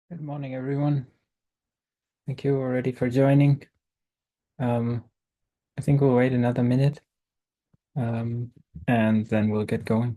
Good morning, everyone. Thank you already for joining. Um, I think we'll wait another minute, um, and then we'll get going.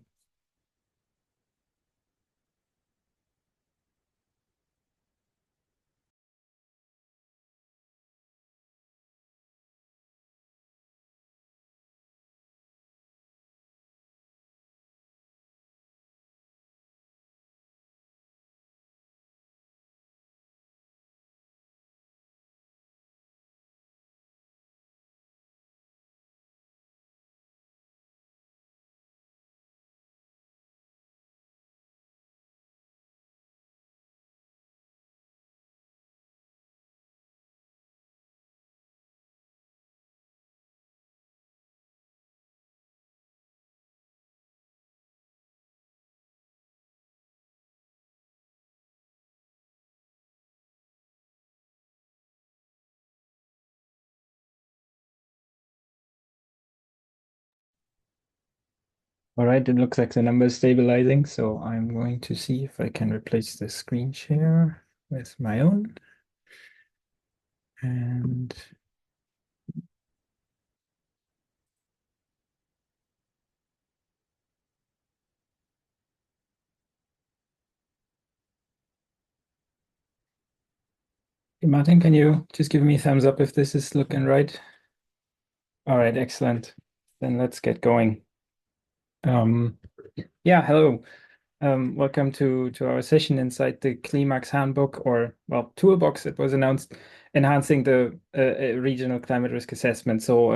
All right, it looks like the number is stabilizing, so I'm going to see if I can replace the screen share with my own. And Martin, can you just give me a thumbs up if this is looking right? All right, excellent. Then let's get going. Um, yeah, hello. Welcome to our session inside the CLIMAAX handbook, or well, toolbox. It was announced, enhancing the regional climate risk assessment. So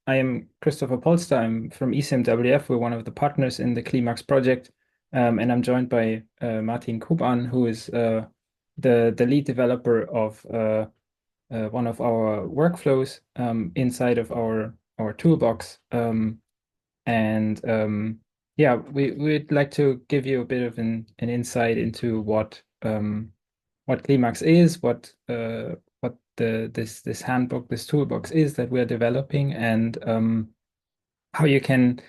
I am Christopher Polster. I'm from ECMWF. We're one of the partners in the CLIMAAX project, and I'm joined by Martin Kuban, who is the lead developer of one of our workflows inside of our toolbox. And yeah, we'd like to give you a bit of an insight into what CLIMAAX is, what this handbook, this toolbox is that we're developing, and how you can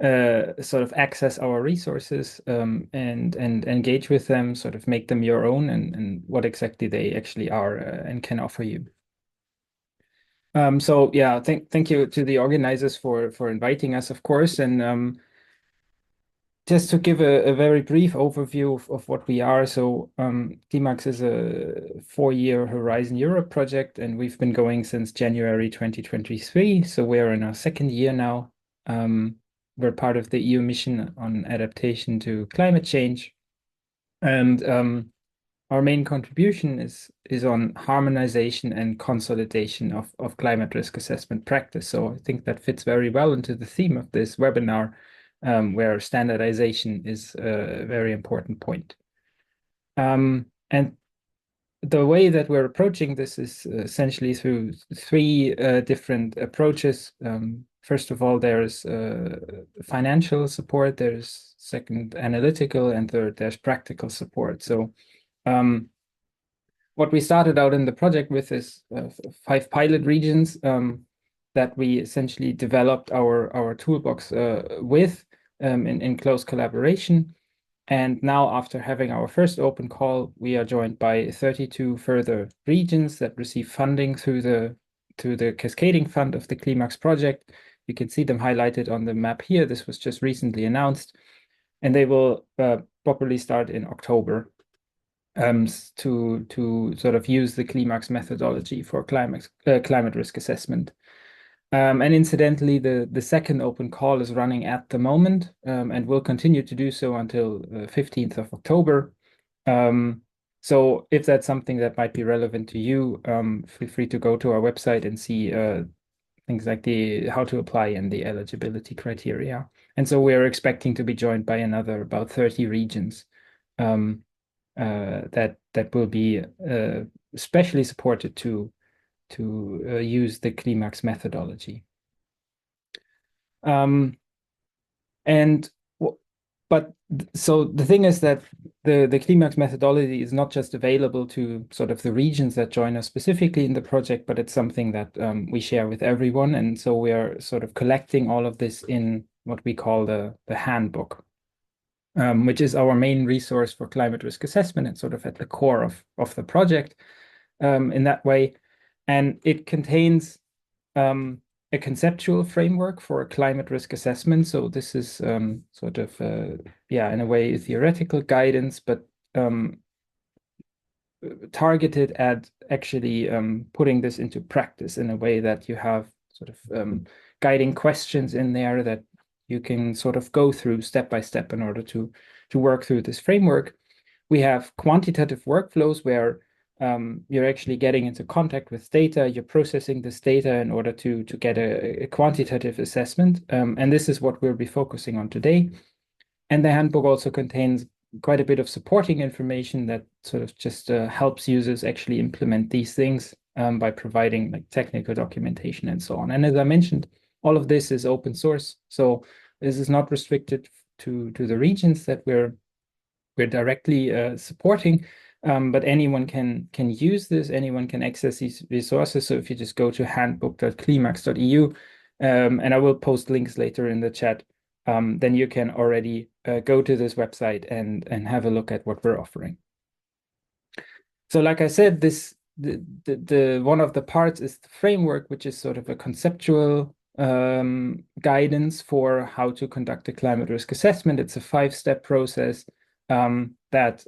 sort of access our resources, and engage with them, sort of make them your own, and what exactly they actually are, and can offer you. So yeah, thank you to the organizers for inviting us, of course, and just to give a very brief overview of what we are. So CLIMAAX is a 4-year Horizon Europe project, and we've been going since January 2023. So we're in our second year now. We're part of the EU mission on adaptation to climate change. And our main contribution is on harmonization and consolidation of climate risk assessment practice. So I think that fits very well into the theme of this webinar, where standardization is a very important point. And the way that we're approaching this is essentially through three different approaches. First of all, there's financial support, there's second, analytical, and third, there's practical support. So um, what we started out in the project with is 5 pilot regions that we essentially developed our toolbox with, in close collaboration. And now, after having our first open call, we are joined by 32 further regions that receive funding through the cascading fund of the CLIMAAX project. You can see them highlighted on the map here. This was just recently announced, and they will properly start in October, to sort of use the CLIMAAX methodology for climate risk assessment. And incidentally, the second open call is running at the moment, and will continue to do so until 15th of October. So if that's something that might be relevant to you, feel free to go to our website and see things like the how to apply and the eligibility criteria. And so we're expecting to be joined by another about 30 regions, that will be especially supported to use the CLIMAAX methodology. Um, and but so the thing is that the CLIMAAX methodology is not just available to sort of the regions that join us specifically in the project, but it's something that we share with everyone. And so we are sort of collecting all of this in what we call the handbook. which is our main resource for climate risk assessment and sort of at the core of the project in that way. And it contains a conceptual framework for climate risk assessment. So this is sort of, yeah, in a way, theoretical guidance, but targeted at actually putting this into practice in a way that you have sort of guiding questions in there that you can sort of go through step by step in order to work through this framework. We have quantitative workflows where you're actually getting into contact with data, you're processing this data in order to get a quantitative assessment. And this is what we'll be focusing on today. And the handbook also contains quite a bit of supporting information that sort of just helps users actually implement these things by providing like technical documentation and so on. And as I mentioned, all of this is open source. So this is not restricted to the regions that we're directly supporting, but anyone can use this, anyone can access these resources. So if you just go to handbook.climax.eu, and I will post links later in the chat, then you can already go to this website and have a look at what we're offering. So like I said, the one of the parts is the framework, which is sort of a conceptual guidance for how to conduct a climate risk assessment. It's a 5-step process that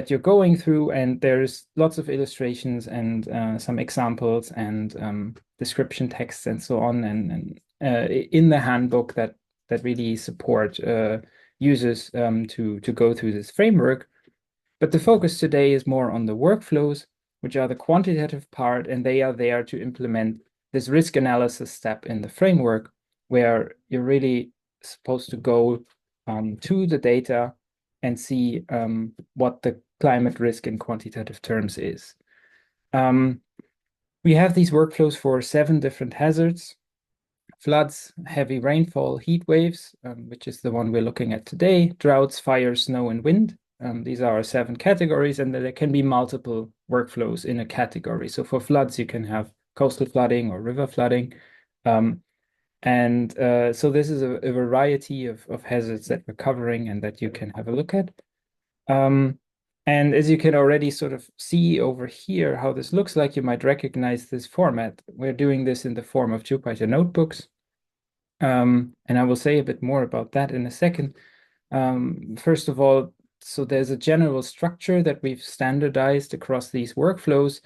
you're going through, and there's lots of illustrations and some examples and description texts and so on, and in the handbook that really support users to go through this framework. But the focus today is more on the workflows, which are the quantitative part, and they are there to implement this risk analysis step in the framework, where you're really supposed to go to the data and see what the climate risk in quantitative terms is. We have these workflows for 7 different hazards: floods, heavy rainfall, heat waves, which is the one we're looking at today, droughts, fire, snow, and wind. These are our 7 categories, and there can be multiple workflows in a category. So for floods, you can have coastal flooding or river flooding. So this is a variety of hazards that we're covering and that you can have a look at. And as you can already sort of see over here how this looks like, you might recognize this format. We're doing this in the form of Jupyter notebooks. And I will say a bit more about that in a second. First of all, so there's a general structure that we've standardized across these workflows,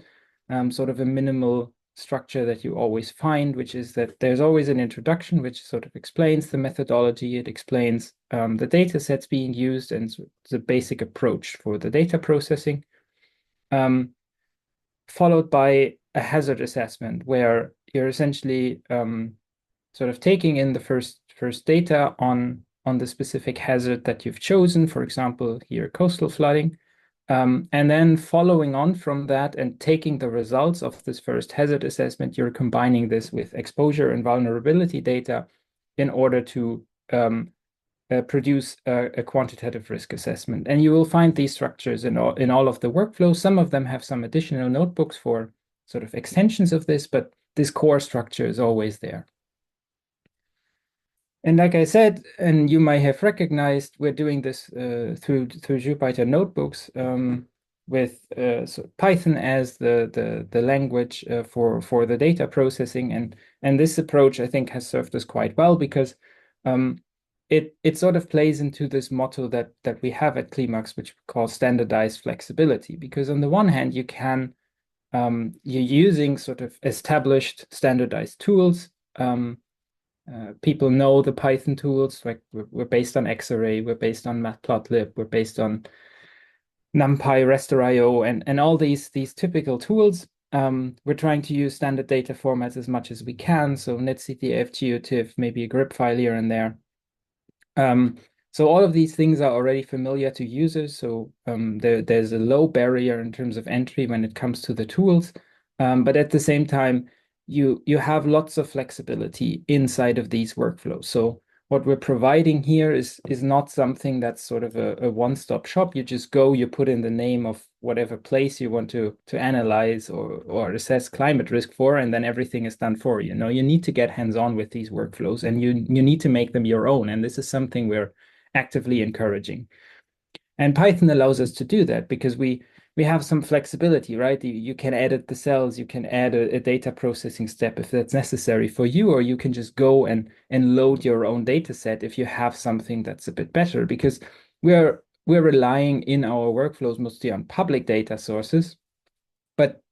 sort of a minimal structure that you always find, which is that there's always an introduction, which sort of explains the methodology. It explains the data sets being used and the basic approach for the data processing, followed by a hazard assessment, where you're essentially sort of taking in the first data on the specific hazard that you've chosen, for example, here, coastal flooding. And then following on from that and taking the results of this first hazard assessment, you're combining this with exposure and vulnerability data in order to produce a quantitative risk assessment. And you will find these structures in all of the workflows. Some of them have some additional notebooks for sort of extensions of this, but this core structure is always there. And like I said, and you might have recognized, we're doing this through Jupyter notebooks with Python as the language for the data processing, and this approach I think has served us quite well, because it sort of plays into this motto that we have at CLIMAAX, which we call standardized flexibility. Because on the one hand, you're using sort of established standardized tools. People know the Python tools, like we're based on Xarray, we're based on Matplotlib, we're based on NumPy, Raster.io, and all these typical tools. We're trying to use standard data formats as much as we can, so netctf, geotiff, maybe a grep file here and there. So all of these things are already familiar to users, so there's a low barrier in terms of entry when it comes to the tools, but at the same time, you have lots of flexibility inside of these workflows. So what we're providing here is not something that's sort of a one-stop shop. You just go, you put in the name of whatever place you want to analyze or assess climate risk for, and then everything is done for you. No, you need to get hands-on with these workflows, and you need to make them your own. And this is something we're actively encouraging. And Python allows us to do that because we have some flexibility, right? You can edit the cells, you can add a data processing step if that's necessary for you, or you can just go and load your own data set if you have something that's a bit better, because we're relying in our workflows mostly on public data sources. But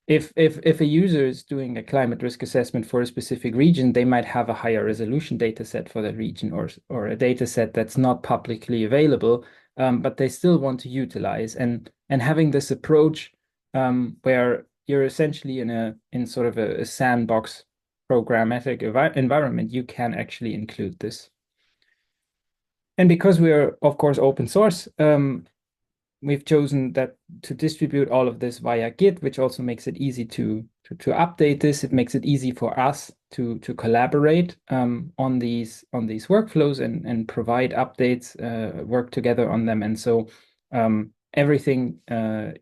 if a user is doing a climate risk assessment for a specific region, they might have a higher resolution data set for that region, or a data set that's not publicly available, but they still want to utilize. And having this approach where you're essentially in sort of a sandbox programmatic environment, you can actually include this. And because we're, of course, open source, we've chosen that to distribute all of this via Git, which also makes it easy to update this. It makes it easy for us to collaborate on these workflows and provide updates, work together on them. And so everything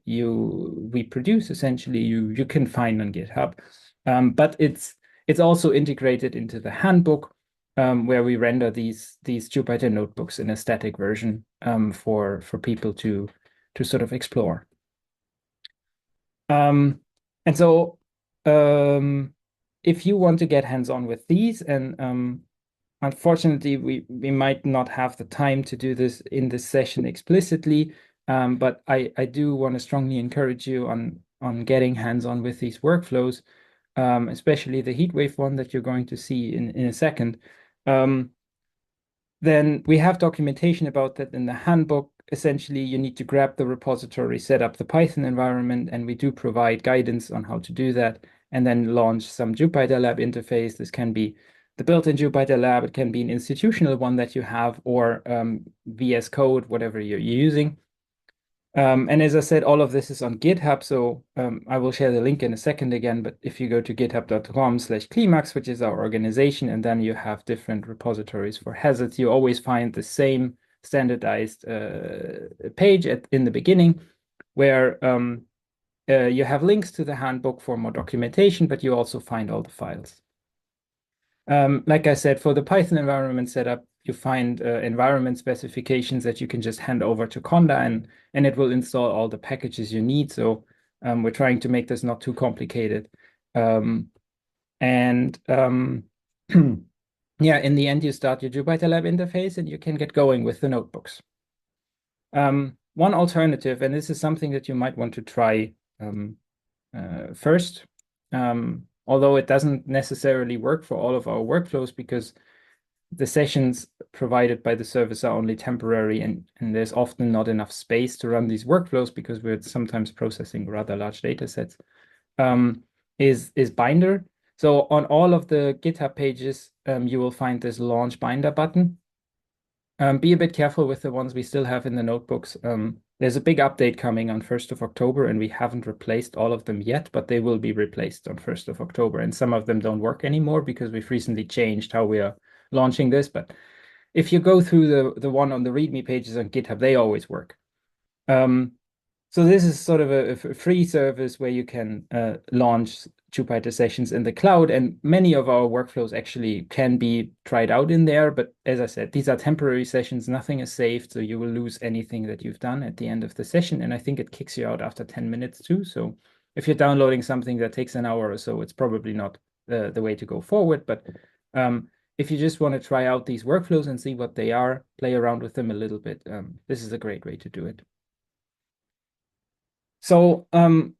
we produce essentially you can find on GitHub, but it's also integrated into the handbook, where we render these Jupyter notebooks in a static version for people to sort of explore. And so if you want to get hands-on with these, and unfortunately we might not have the time to do this in this session explicitly, but I do want to strongly encourage you on getting hands-on with these workflows, especially the heatwave one that you're going to see in a second. Then we have documentation about that in the handbook. Essentially, you need to grab the repository, set up the Python environment, and we do provide guidance on how to do that, and then launch some Jupyter Lab interface. This can be the built-in Jupyter Lab. It can be an institutional one that you have, or VS Code, whatever you're using. And as I said, all of this is on GitHub, so I will share the link in a second again, but if you go to github.com/CLIMAAX, which is our organization, and then you have different repositories for hazards, you always find the same standardized page in the beginning, where you have links to the handbook for more documentation, but you also find all the files. Like I said, for the Python environment setup, you find environment specifications that you can just hand over to Conda, and it will install all the packages you need. So we're trying to make this not too complicated. And yeah, in the end, you start your Jupyter Lab interface and you can get going with the notebooks. One alternative, and this is something that you might want to try first, although it doesn't necessarily work for all of our workflows, because the sessions provided by the service are only temporary, and there's often not enough space to run these workflows because we're sometimes processing rather large data sets, is Binder. So on all of the GitHub pages, you will find this launch Binder button. Be a bit careful with the ones we still have in the notebooks. There's a big update coming on 1st of October, and we haven't replaced all of them yet, but they will be replaced on 1st of October. And some of them don't work anymore because we've recently changed how we are launching this. But if you go through the one on the README pages on GitHub, they always work. So this is sort of a free service where you can launch Jupyter sessions in the cloud, and many of our workflows actually can be tried out in there. But as I said, these are temporary sessions. Nothing is saved, so you will lose anything that you've done at the end of the session. And I think it kicks you out after 10 minutes too. So if you're downloading something that takes an hour or so, it's probably not the way to go forward. But if you just want to try out these workflows and see what they are, play around with them a little bit, this is a great way to do it. So I'm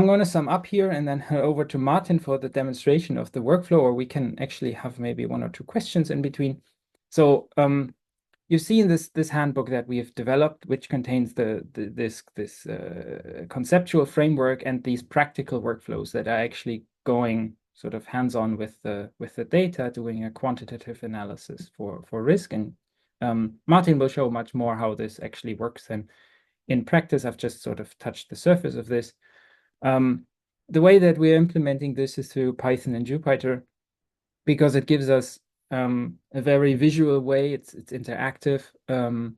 going to sum up here and then head over to Martin for the demonstration of the workflow, or we can actually have maybe one or two questions in between. So you see in this handbook that we have developed, which contains this conceptual framework and these practical workflows that are actually going sort of hands-on with the data, doing a quantitative analysis for risk. And Martin will show much more how this actually works. And in practice, I've just sort of touched the surface of this. The way that we're implementing this is through Python and Jupyter, because it gives us a very visual way. It's interactive, and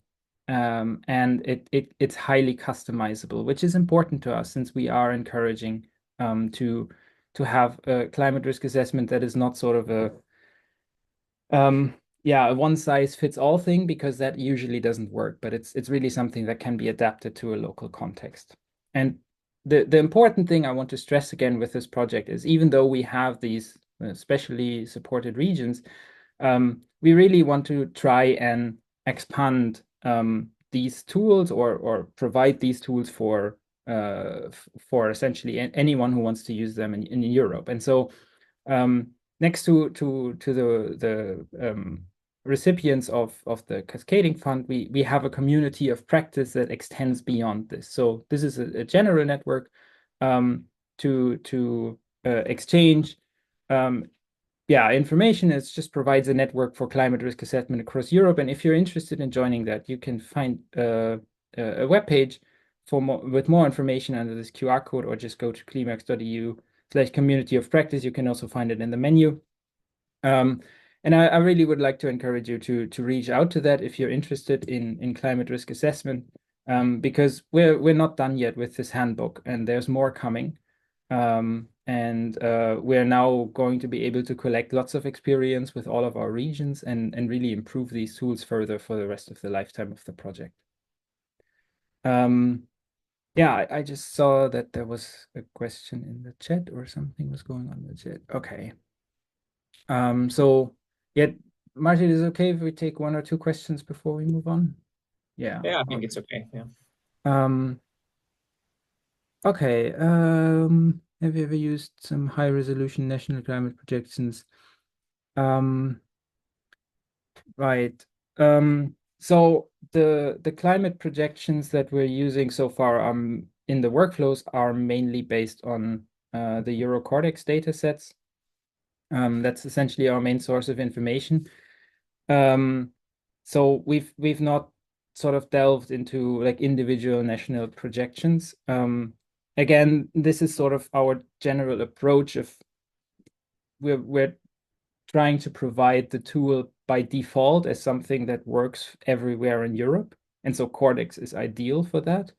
it's highly customizable, which is important to us since we are encouraging to have a climate risk assessment that is not sort of a yeah, a one-size-fits-all thing, because that usually doesn't work, but it's really something that can be adapted to a local context. And the important thing I want to stress again with this project is, even though we have these specially supported regions, we really want to try and expand these tools, or provide these tools for essentially anyone who wants to use them in Europe. And so next to the recipients of the Cascading Fund, we have a community of practice that extends beyond this. So this is a general network to exchange information. It just provides a network for climate risk assessment across Europe. And if you're interested in joining that, you can find a web page with more information under this QR code, or just go to climax.eu/community of practice. You can also find it in the menu. And I really would like to encourage you to reach out to that if you're interested in climate risk assessment, because we're not done yet with this handbook, and there's more coming. And we're now going to be able to collect lots of experience with all of our regions, and really improve these tools further for the rest of the lifetime of the project. Yeah, I just saw that there was a question in the chat, or something was going on in the chat. Okay. So yeah, Martin, is it okay if we take one or two questions before we move on? Yeah. Yeah, I think it's okay. Yeah. Okay. Have you ever used some high resolution national climate projections? Right. So the climate projections that we're using so far in the workflows are mainly based on the Eurocordex data sets. That's essentially our main source of information. So we've not sort of delved into like individual national projections. Again, this is sort of our general approach of we're trying to provide the tool by default as something that works everywhere in Europe. And so Cordex is ideal for that.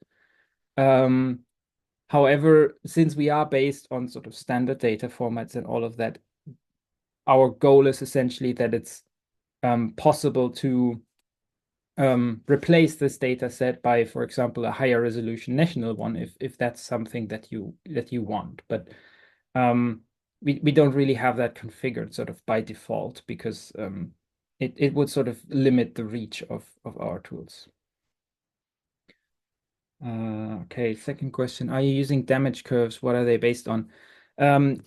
However, since we are based on sort of standard data formats and all of that, our goal is essentially that it's possible to replace this data set by, for example, a higher resolution national one, if that's something that you want. But we don't really have that configured sort of by default, because it would sort of limit the reach of our tools. Okay, second question. Are you using damage curves? What are they based on?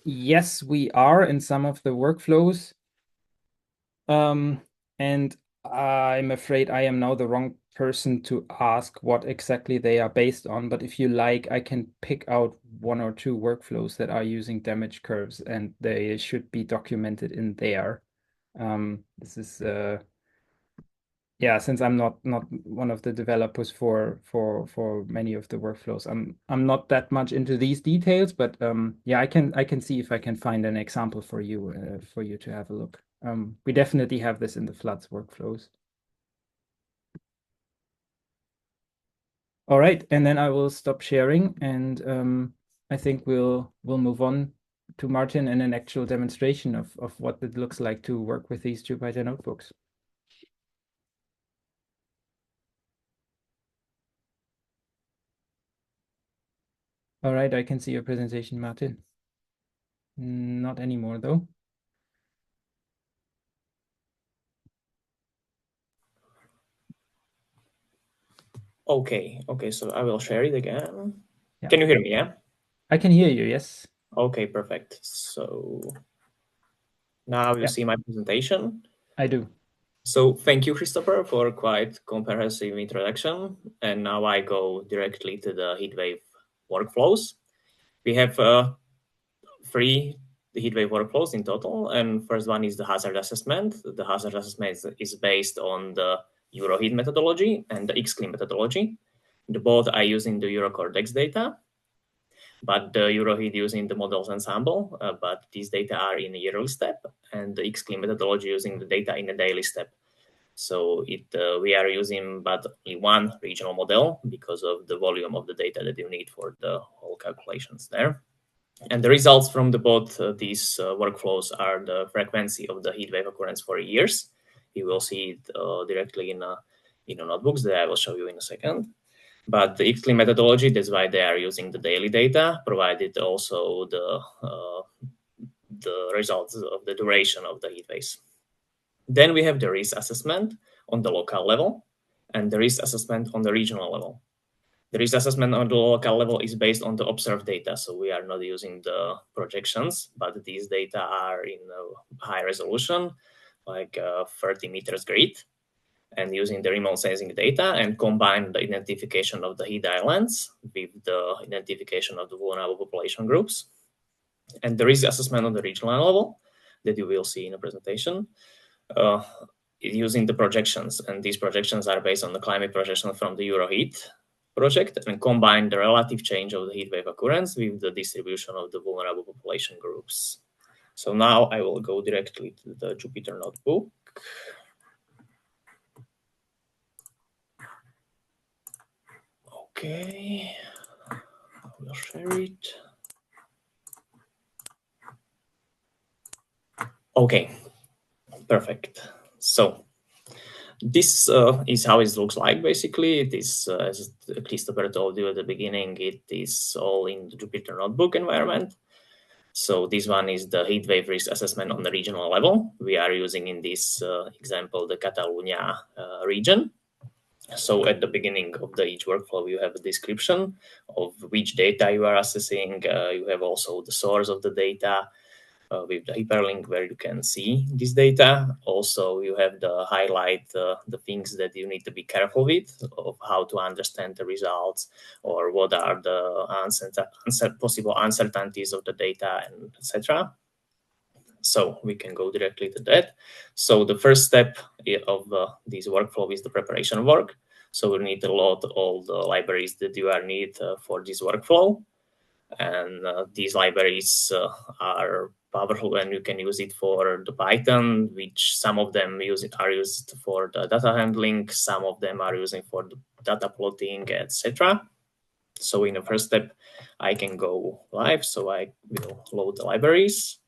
Yes, we are in some of the workflows. And I'm afraid I am now the wrong person to ask what exactly they are based on. But if you like, I can pick out one or two workflows that are using damage curves, and they should be documented in there. This is yeah, since I'm not one of the developers for many of the workflows, I'm not that much into these details, but yeah, I can see if I can find an example for you to have a look. We definitely have this in the floods workflows. All right, and then I will stop sharing, and I think we'll move on to Martin and an actual demonstration of what it looks like to work with these Jupyter notebooks. All right, I can see your presentation, Martin. Not anymore, though. Okay, so I will share it again. Yeah. Can you hear me? Yeah. I can hear you. Yes. Okay, perfect. So now you see my presentation. I do. So thank you, Christopher, for quite comprehensive introduction. And now I go directly to the heatwave workflows. We have three heatwave workflows in total. And first one is the hazard assessment. The hazard assessment is based on the EuroHeat methodology and the XCLIM methodology. The both are using the Eurocordex data, but the EuroHeat using the models ensemble, but these data are in a yearly step, and the XCLIM methodology using the data in a daily step. So we are using but only one regional model because of the volume of the data that you need for the whole calculations there. And the results from both these workflows are the frequency of the heat wave occurrence for years You will see it directly in notebooks that I will show you in a second. But the XCLIM methodology, that's why they are using the daily data, provided also the results of the duration of the heat waves. Then we have the risk assessment on the local level and the risk assessment on the regional level. The risk assessment on the local level is based on the observed data, so we are not using the projections, but these data are in a high resolution, like 30 meters grid, and using the remote sensing data and combine the identification of the heat islands with the identification of the vulnerable population groups. And the risk assessment on the regional level that you will see in the presentation using the projections. And these projections are based on the climate projection from the Euroheat project and combine the relative change of the heat wave occurrence with the distribution of the vulnerable population groups. So now I will go directly to the Jupyter notebook. Okay, I will share it. Okay, perfect. So this is how it looks like, basically. It is, as Christopher told you at the beginning, it is all in the Jupyter Notebook environment. So this one is the heat wave risk assessment on the regional level. We are using in this example the Catalonia region. So at the beginning of each workflow, you have a description of which data you are assessing. You have also the source of the data, with the hyperlink where you can see this data. Also, you have the highlight, the things that you need to be careful with, of how to understand the results, or what are the possible uncertainties of the data, and etc. So we can go directly to that. So the first step of this workflow is the preparation work. So we need to load all the libraries that you are need for this workflow. And these libraries are powerful, and you can use it for the Python, which some of them are used for the data handling, some of them are using for the data plotting, etc. So in the first step, I can go live. So I will load the libraries.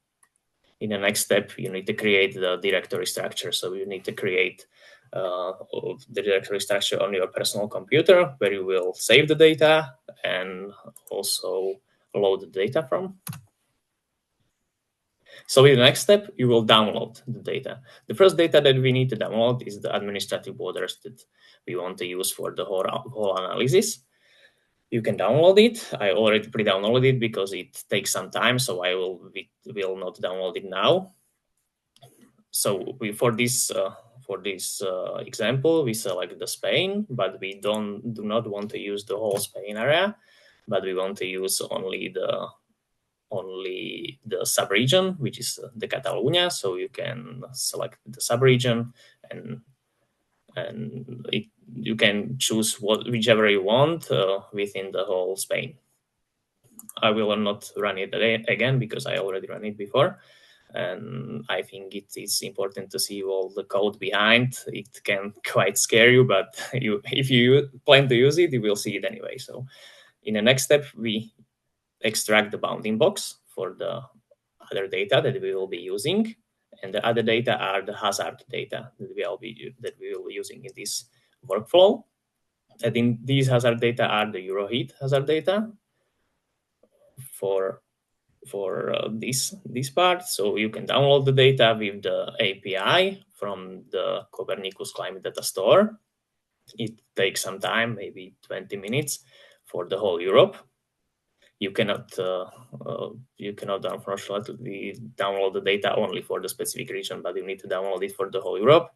In the next step, you need to create the directory structure. So you need to create the directory structure on your personal computer, where you will save the data and also load the data from. So in the next step, you will download the data. The first data that we need to download is the administrative borders that we want to use for the whole analysis. You can download it. I already pre-downloaded it because it takes some time, so I will not download it now. So for this example, we select the Spain, but we do not want to use the whole Spain area, but we want to use only the sub-region, which is the Catalonia. So you can select the sub-region, and you can choose whichever you want within the whole Spain. I will not run it again because I already ran it before. And I think it's important to see all the code behind. It can quite scare you, but if you plan to use it, you will see it anyway. So in the next step, we extract the bounding box for the other data that we will be using, and the other data are the hazard data that we will be using in this workflow. And in these hazard data are the Euroheat hazard data for this part. So you can download the data with the API from the Copernicus Climate Data Store. It takes some time, maybe 20 minutes for the whole Europe. You cannot unfortunately download the data only for the specific region, but you need to download it for the whole Europe.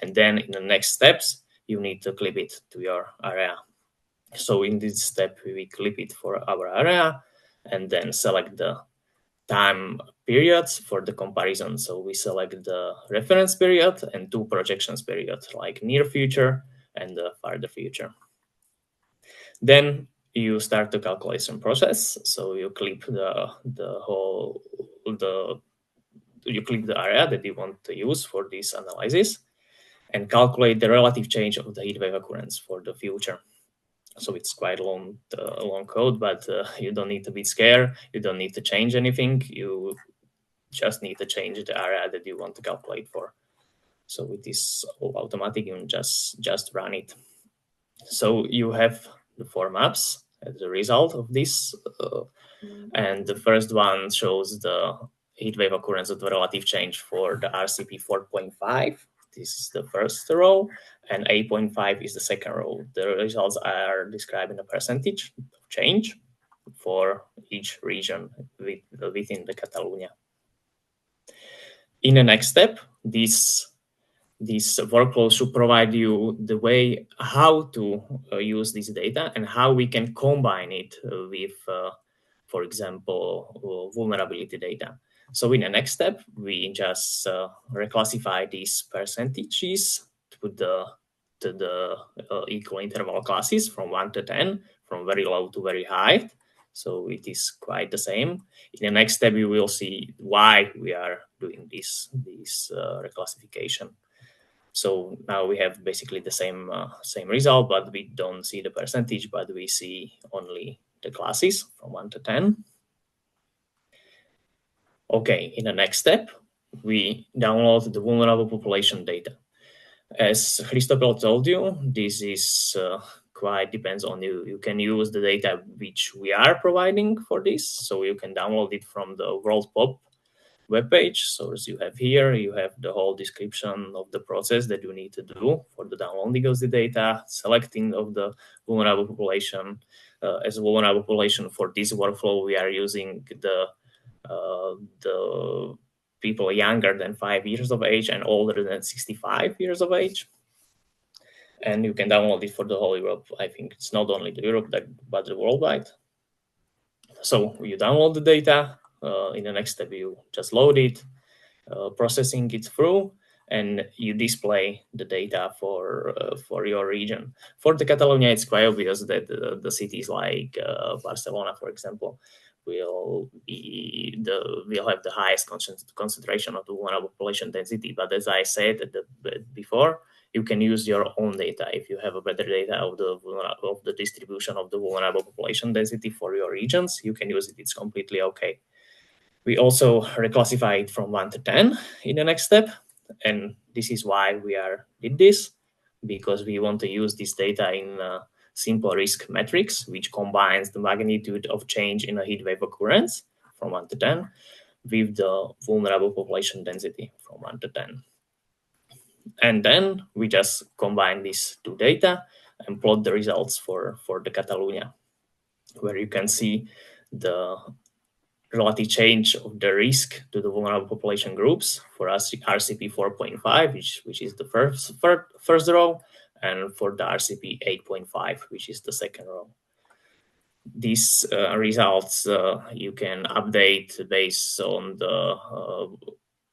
And then in the next steps, you need to clip it to your area. So in this step, we clip it for our area and then select the time periods for the comparison. So we select the reference period and 2 projections periods, like near future and the farther future. Then you start the calculation process. So you clip you clip the area that you want to use for this analysis and calculate the relative change of the heat wave occurrence for the future. So it's quite a long code, but you don't need to be scared. You don't need to change anything. You just need to change the area that you want to calculate for. So it is all automatic and just run it. So you have the four maps as a result of this. And the first one shows the heat wave occurrence of the relative change for the RCP 4.5. This is the first row, and 8.5 is the second row. The results are described in a percentage of change for each region within the Catalonia. In the next step, this workflow should provide you the way how to use this data and how we can combine it with, for example, vulnerability data. So in the next step, we just reclassify these percentages to the equal interval classes from 1 to 10, from very low to very high. So it is quite the same. In the next step, you will see why we are doing this reclassification. So now we have basically the same result, but we don't see the percentage, but we see only the classes from 1 to 10. Okay, in the next step, we download the vulnerable population data. As Christopher told you, this is quite depends on you. You can use the data which we are providing for this. So you can download it from the World Pop webpage. So as you have here, you have the whole description of the process that you need to do for the downloading of the data, selecting of the vulnerable population. As a vulnerable population for this workflow, we are using the people younger than 5 years of age and older than 65 years of age. And you can download it for the whole Europe. I think it's not only the Europe, but the worldwide. So you download the data. In the next step, you just load it, processing it through, and you display the data for your region. For the Catalonia, it's quite obvious that the cities like Barcelona, for example, will have the highest concentration of the vulnerable population density. But as I said before, you can use your own data if you have a better data of the distribution of the vulnerable population density for your regions. You can use it; it's completely okay. We also reclassify it from 1 to 10 in the next step. And this is why we did this, because we want to use this data in simple risk metrics, which combines the magnitude of change in a heat wave occurrence from 1 to 10 with the vulnerable population density from 1 to 10. And then we just combine these two data and plot the results for the Catalonia, where you can see the relative change of the risk to the vulnerable population groups for RCP 4.5, which is the first row, and for the RCP 8.5, which is the second row. These results you can update based on the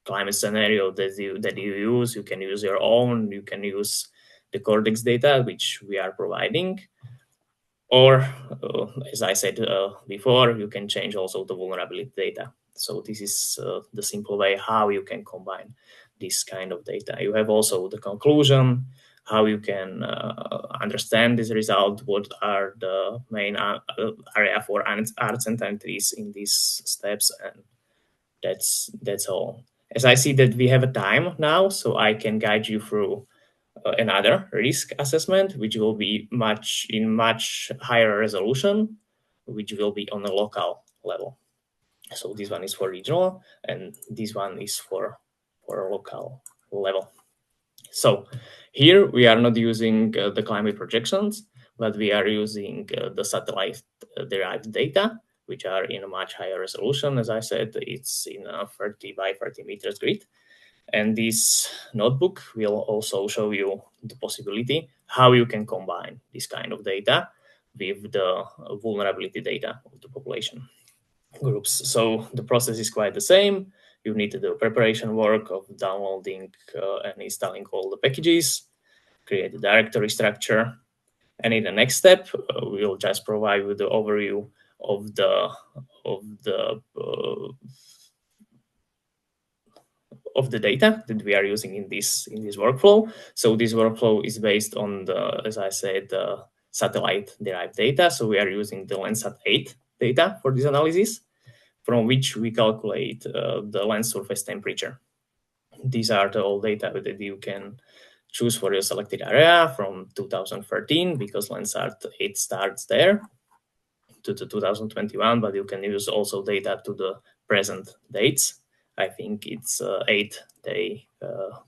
climate scenario that you use. You can use your own. You can use the Cortex data, which we are providing. Or, as I said before, you can change also the vulnerability data. So this is the simple way how you can combine this kind of data. You have also the conclusion, how you can understand this result, what are the main area for arts and entries in these steps, and that's all. As I see that we have a time now, so I can guide you through another risk assessment, which will be much higher resolution, which will be on a local level. So this one is for regional, and this one is for local level. So here we are not using the climate projections, but we are using the satellite derived data, which are in a much higher resolution. As I said, it's in a 30 by 30 meters grid. And this notebook will also show you the possibility how you can combine this kind of data with the vulnerability data of the population groups. So the process is quite the same. You need to do preparation work of downloading and installing all the packages, create the directory structure. And in the next step, we'll just provide you the overview of the data that we are using in this workflow. So this workflow is based on the, as I said, satellite derived data. So we are using the Landsat 8 data for this analysis, from which we calculate the land surface temperature. these are the all data that you can choose for your selected area from 2013, because Landsat 8 starts there, to the 2021, but you can use also data to the present dates. I think it's 8-day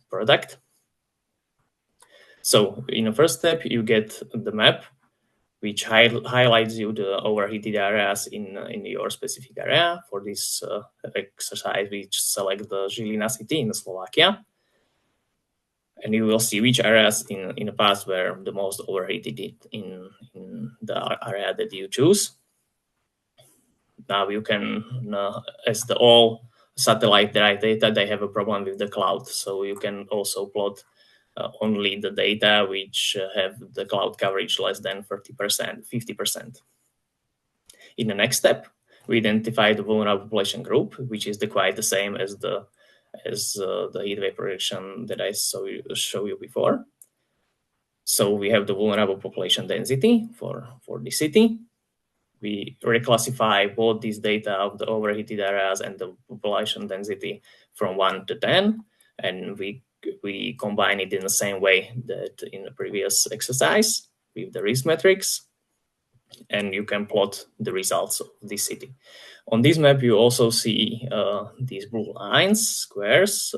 product. So in the first step, you get the map, which highlights you the overheated areas in your specific area. For this exercise, we select the Žilina city in Slovakia. And you will see which areas in the past were the most overheated in the area that you choose. Now you can, as the all satellite data, they have a problem with the cloud. So you can also plot only the data which have the cloud coverage less than 30%, 50%. In the next step, we identify the vulnerable population group, which is quite the same as the heat wave projection that I show you before. So we have the vulnerable population density for the city. We reclassify both these data of the overheated areas and the population density from 1 to 10, and we combine it in the same way that in the previous exercise with the risk metrics, and you can plot the results of this city. On this map, you also see these blue lines, squares,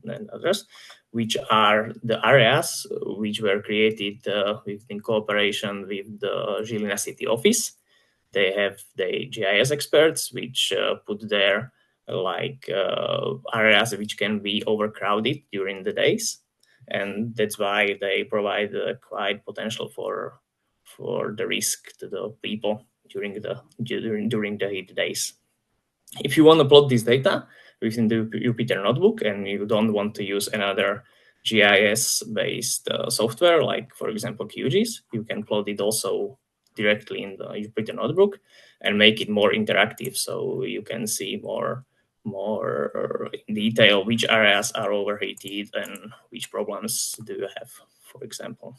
and others, which are the areas which were created in cooperation with the Žilina city office. They have the GIS experts, which put there areas which can be overcrowded during the days, and that's why they provide quite potential for the risk to the people during the heat days. If you want to plot this data within the Jupyter notebook and you don't want to use another GIS-based software, like for example QGIS, you can plot it also directly in the Jupyter notebook and make it more interactive, so you can see more in detail which areas are overheated and which problems do you have, for example.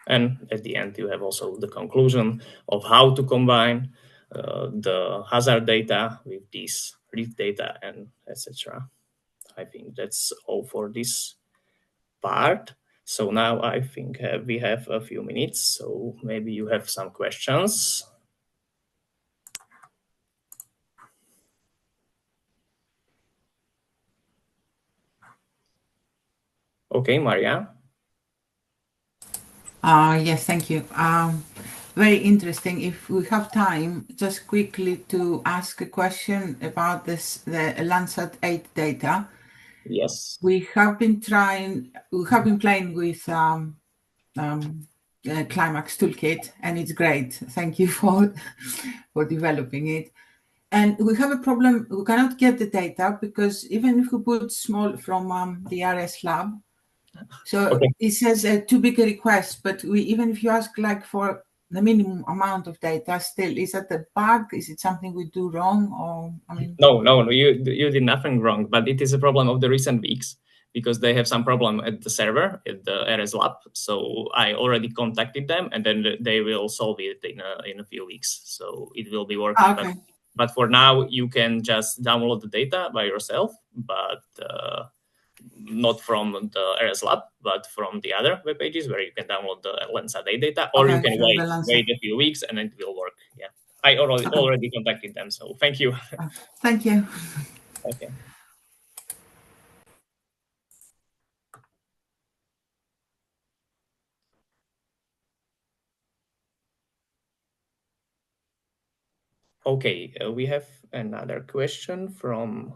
And at the end, you have also the conclusion of how to combine the hazard data with this risk data and etc. I think that's all for this part. So now I think we have a few minutes, so maybe you have some questions. Okay, Maria. Yes, thank you. Very interesting. If we have time, just quickly to ask a question about the Landsat 8 data. Yes. We have been playing with CLIMAAX toolkit, and it's great. Thank you for developing it. And we have a problem. We cannot get the data because even if we put small from the RS lab, so okay, it says too big a request, but even if you ask like for the minimum amount of data, still, is that a bug? Is it something we do wrong? Or No, you did nothing wrong, but it is a problem of the recent weeks because they have some problem at the server at the RS lab. So I already contacted them, and then they will solve it in a few weeks. So it will be working. Okay. But for now, you can just download the data by yourself, but not from the RS lab, but from the other web pages where you can download the Landsat data, or you can wait a few weeks and it will work. Yeah, I already contacted them, so thank you. Thank you. Okay. Okay, we have another question from,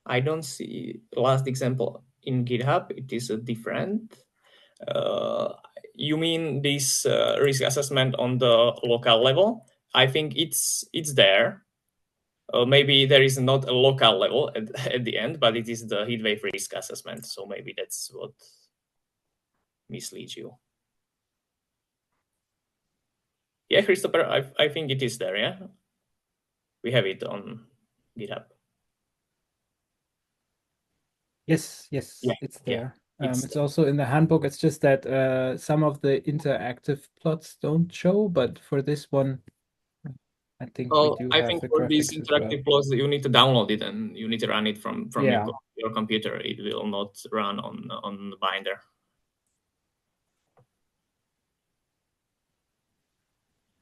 I don't see last example in GitHub. It is a different. You mean this risk assessment on the local level? I think it's there. Maybe there is not a local level at the end, but it is the heatwave risk assessment. So maybe that's what misleads you. Yeah, Christopher, I think it is there, yeah? We have it on GitHub. Yes, yeah, it's there. Yeah. It's also in the handbook. It's just that some of the interactive plots don't show, but for this one, I think we Well, do I have think the for these graphics as well. interactive plots, you need to download it and you need to run it from Yeah, your computer. It will not run on the binder.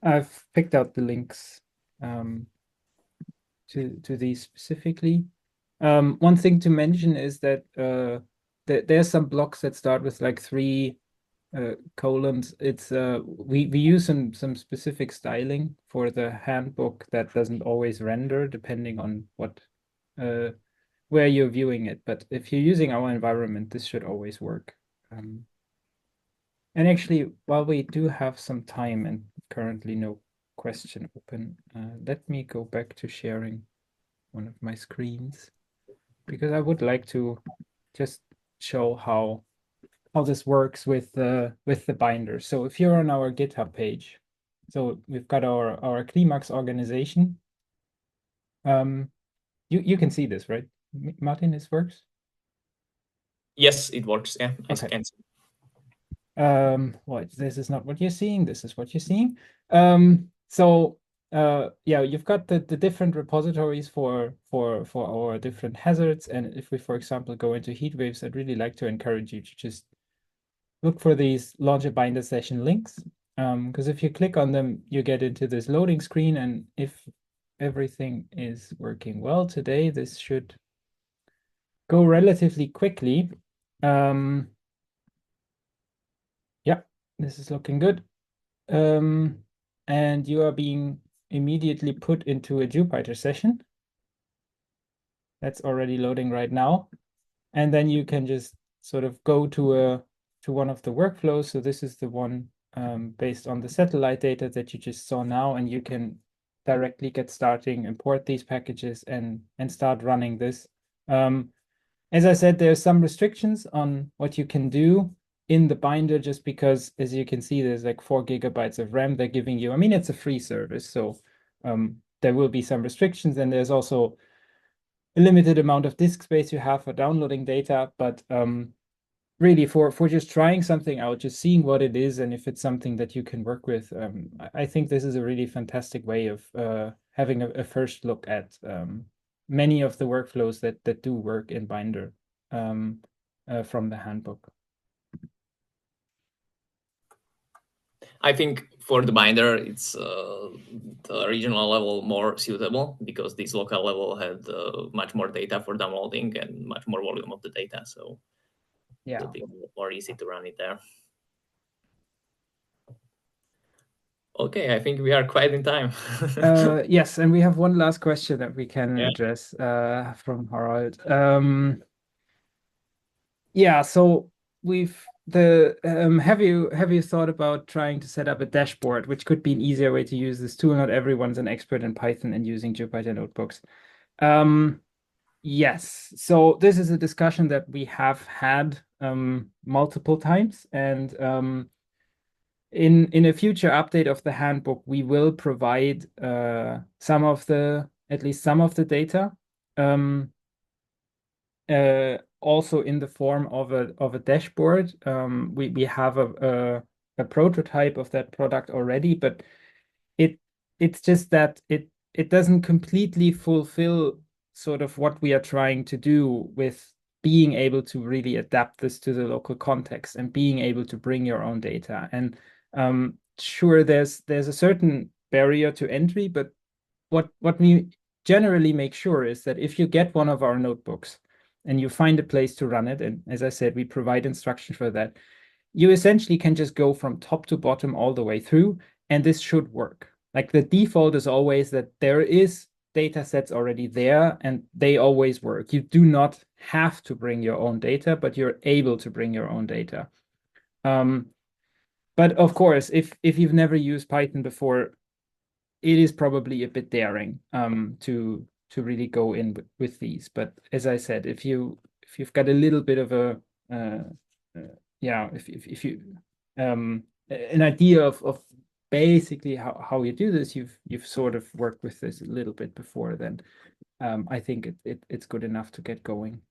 I've picked out the links to these specifically. One thing to mention is that there's some blocks that start with like three columns. It's we use some specific styling for the handbook that doesn't always render depending on what where you're viewing it. But if you're using our environment, this should always work. And actually, while we do have some time and currently no question open, let me go back to sharing one of my screens because I would like to just show how this works with the binder. So if you're on our GitHub page, so we've got our CLIMAAX organization. You can see this, right? Martin, this works? Yes, it works. Yeah, I Okay. can see. Well, this is not what you're seeing. This is what you're seeing. So yeah, you've got the different repositories for our different hazards. And if we, for example, go into heat waves, I'd really like to encourage you to just look for these launch a binder session links. Because if you click on them, you get into this loading screen. And if everything is working well today, this should go relatively quickly. Yeah, this is looking good. And you are being immediately put into a Jupyter session. That's already loading right now. And then you can just sort of go to one of the workflows. So this is the one based on the satellite data that you just saw now, and you can directly get starting, import these packages, and start running this. As I said, there's some restrictions on what you can do in the binder just because, as you can see, there's like 4 GB of RAM they're giving you. I mean, it's a free service, so there will be some restrictions, and there's also a limited amount of disk space you have for downloading data. But really, for just trying something out, just seeing what it is, and if it's something that you can work with, I think this is a really fantastic way of having a first look at many of the workflows that do work in Binder from the handbook. I think for the binder, it's the regional level more suitable because this local level had much more data for downloading and much more volume of the data. So Yeah. it'll be more easy to run it there. Okay, I think we are quite in time. Yes, and we have one last question that we can Yeah. address from Harald. Yeah, so have you thought about trying to set up a dashboard, which could be an easier way to use this tool? Not everyone's an expert in Python and using Jupyter notebooks. Yes, so this is a discussion that we have had multiple times, and in a future update of the handbook, we will provide at least some of the data. Also in the form of a dashboard. We have a prototype of that product already, but it it's just that it doesn't completely fulfill sort of what we are trying to do with being able to really adapt this to the local context and being able to bring your own data. And sure, there's a certain barrier to entry, but what we generally make sure is that if you get one of our notebooks and you find a place to run it, and as I said, we provide instruction for that, you essentially can just go from top to bottom all the way through, and this should work. Like the default is always that there is data sets already there and they always work. You do not have to bring your own data, but you're able to bring your own data. But of course, if you've never used Python before, it is probably a bit daring to really go in with these. But as I said, if you've got a little bit of a yeah, if you an idea of basically how you do this, you've sort of worked with this a little bit before, then I think it's good enough to get going.